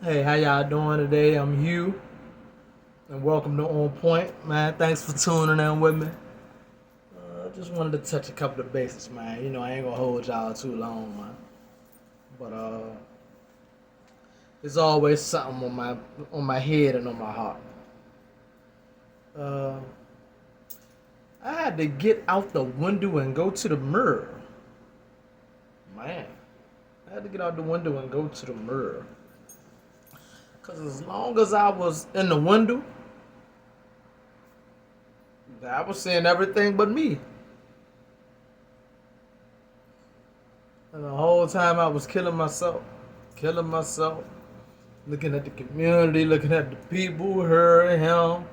Hey, how y'all doing today? I'm Hugh, and welcome to On Point, man. Thanks for tuning in with me. Just wanted to touch a couple of bases, man. I ain't gonna hold y'all too long, man. But there's always something on my head and on my heart. Uh, I had to get out the window and go to the mirror, man. I had to get out the window and go to the mirror, cause as long as I was in the window, I was seeing everything but me. And the whole time I was killing myself, looking at the community, looking at the people, her and him.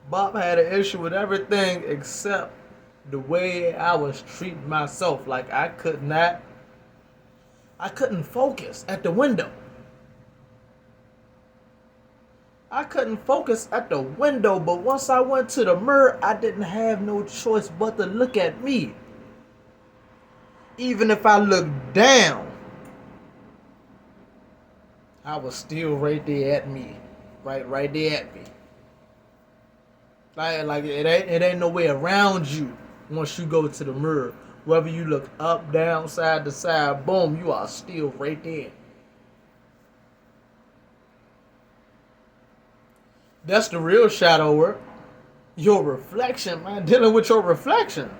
Bob had an issue with everything except the way I was treating myself. Like I couldn't focus at the window. I couldn't focus at the window, but once I went to the mirror, I didn't have no choice but to look at me. Even if I looked down, I was still right there at me. Right there at me. Like it ain't no way around you once you go to the mirror. Whether you look up, down, side to side, boom, you are still right there. That's the real shadow work. Your reflection, man. Dealing with your reflection.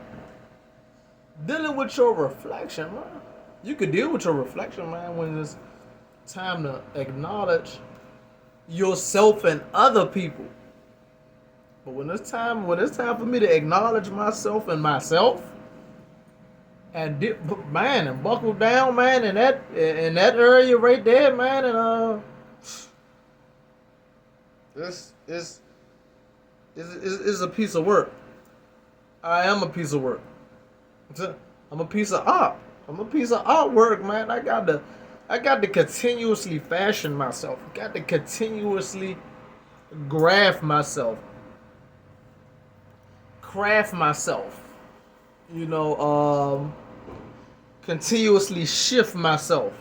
Dealing with your reflection, man. You could deal with your reflection, man, when it's time to acknowledge yourself and other people. But when it's time for me to acknowledge myself and man, and buckle down, man, in that area right there, man, and this is a piece of work. I am a piece of work. I'm a piece of art. I'm a piece of artwork, man. I got to continuously fashion myself. I got to continuously graft myself, craft myself. You know, continuously shift myself.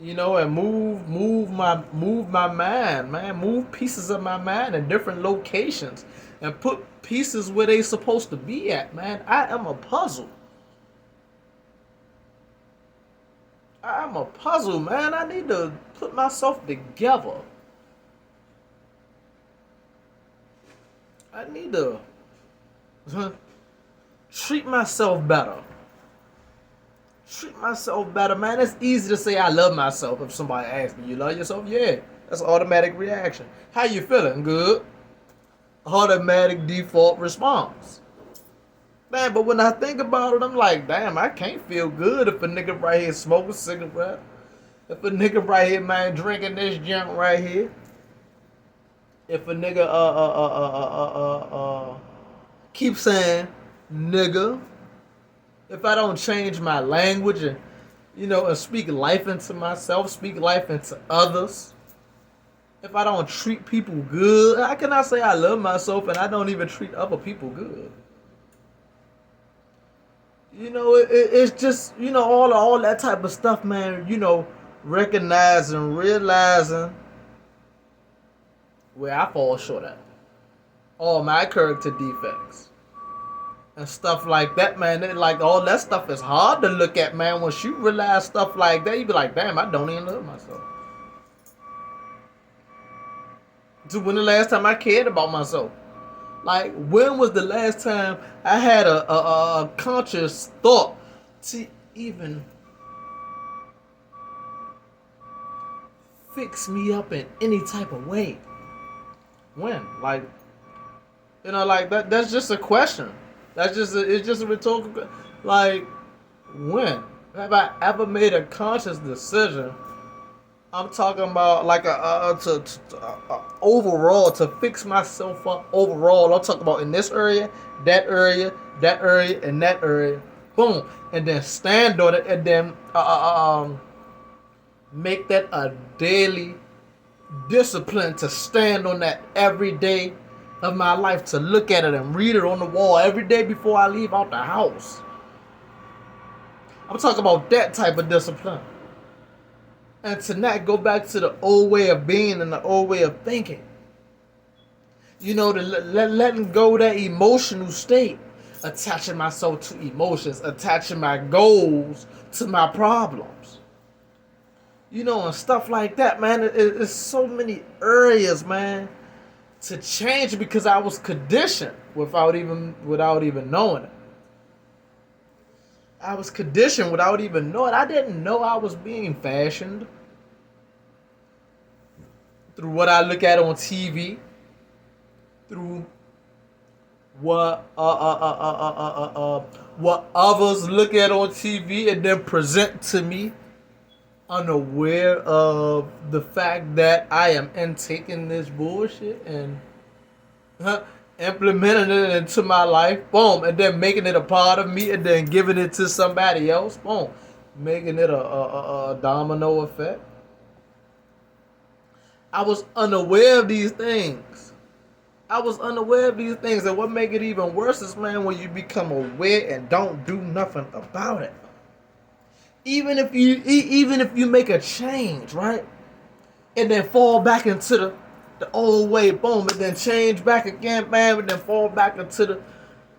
And move my mind, man. Move pieces of my mind in different locations and put pieces where they supposed to be at, man. I am a puzzle. I'm a puzzle, man. I need to put myself together. I need to treat myself better. Treat myself better, man. It's easy to say I love myself if somebody asks me, you love yourself? Yeah. That's an automatic reaction. How you feeling? Good. Automatic default response. Man, but when I think about it, I'm like, damn, I can't feel good if a nigga right here smoking a cigarette. If a nigga right here, man, drinking this junk right here. If a nigga keep saying nigga. If I don't change my language and speak life into myself, speak life into others. If I don't treat people good, how can I say I love myself and I don't even treat other people good? It's just all that type of stuff, man. Recognizing, realizing where I fall short at, all my character defects and stuff like that, man. Like all that stuff is hard to look at, man. Once you realize stuff like that, you be like, damn, I don't even love myself. So when the last time I cared about myself? Like, when was the last time I had a conscious thought to even fix me up in any type of way? When? Like, like that's just a question. It's just a rhetorical. Like, when have I ever made a conscious decision? I'm talking about like overall to fix myself up overall. I'm talking about in this area, that area, that area, and that area. Boom, and then stand on it, and then make that a daily discipline to stand on that every day of my life, to look at it and read it on the wall every day before I leave out the house. I'm talking about that type of discipline. and to not go back to the old way of being and the old way of thinking. You know, to letting go of that emotional state, attaching myself to emotions, attaching my goals to my problems. You know, and stuff like that, man. It's so many areas, man, to change because I was conditioned without even knowing it. I was conditioned without even knowing. I didn't know I was being fashioned through what I look at on TV, through what others look at on TV and then present to me, unaware of the fact that I am intaking this bullshit and implementing it into my life, boom, and then making it a part of me and then giving it to somebody else, boom, making it a domino effect. I was unaware of these things. And what make it even worse is, man, when you become aware and don't do nothing about it. Even if you make a change, right, and then fall back into the old way, boom, and then change back again, man, and then fall back into the,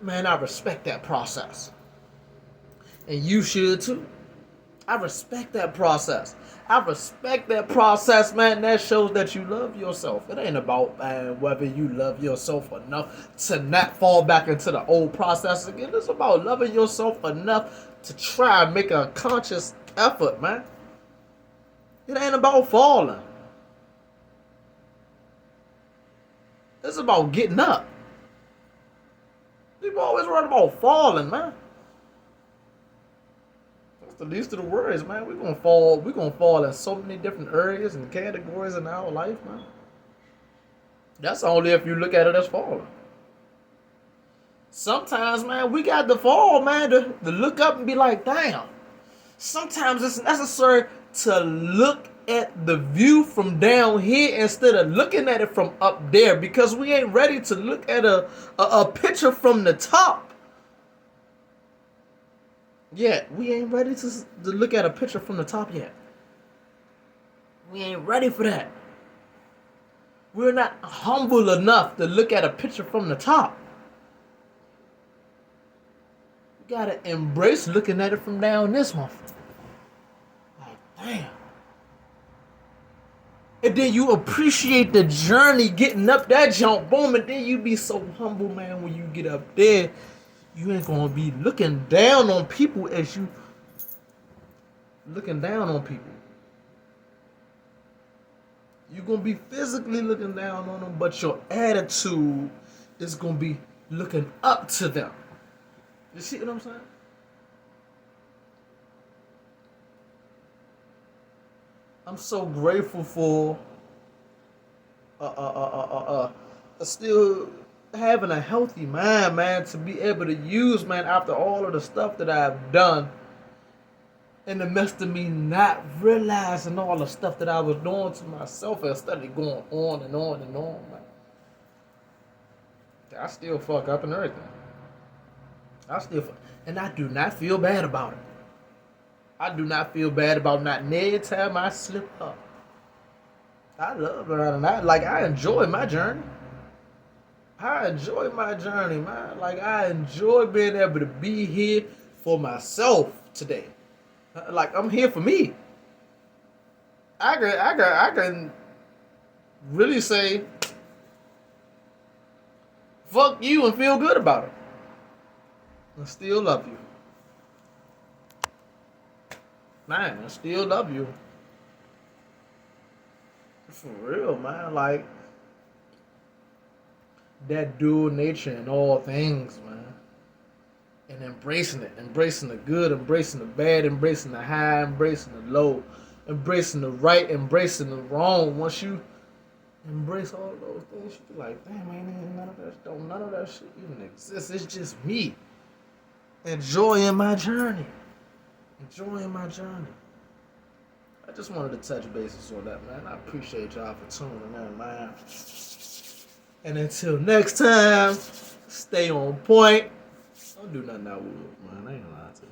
man, I respect that process, and you should too. I respect that process. Man. That shows that you love yourself. It ain't about, man, whether you love yourself enough to not fall back into the old process again. It's about loving yourself enough to try and make a conscious effort, man. It ain't about falling. It's about getting up. People always worried about falling, man. The least of the worries, man. We're gonna fall in so many different areas and categories in our life, man. That's only if you look at it as falling. Sometimes, man, we got to fall, man, to look up and be like, damn. Sometimes it's necessary to look at the view from down here instead of looking at it from up there, because we ain't ready to look at a picture from the top. Yeah, we ain't ready to look at a picture from the top yet. We ain't ready for that. We're not humble enough to look at a picture from the top. We gotta embrace looking at it from down this one. Like, damn. And then you appreciate the journey getting up that jump, boom, and then you be so humble, man, when you get up there. You ain't gonna be looking down on people as you looking down on people. You're gonna be physically looking down on them, but your attitude is gonna be looking up to them. You see what I'm saying? I'm so grateful for still having a healthy mind, man, to be able to use, man, after all of the stuff that I've done, in the midst of me not realizing all the stuff that I was doing to myself instead of going on and on and on, man. I still fuck up and everything. And I do not feel bad about it. I do not feel bad about not every time I slip up. I love learning. I enjoy my journey. Man. Like, I enjoy being able to be here for myself today. Like, I'm here for me. I can really say, fuck you and feel good about it. I still love you. Man, I still love you. For real, man. Like, that dual nature in all things, man. And embracing it. Embracing the good, embracing the bad, embracing the high, embracing the low, embracing the right, embracing the wrong. Once you embrace all those things, you be like, damn, man, none of that shit even exists. It's just me enjoying my journey. I just wanted to touch bases on that, man. I appreciate y'all for tuning in, man. And until next time, stay on point. Don't do nothing I would, man. I ain't lying to you.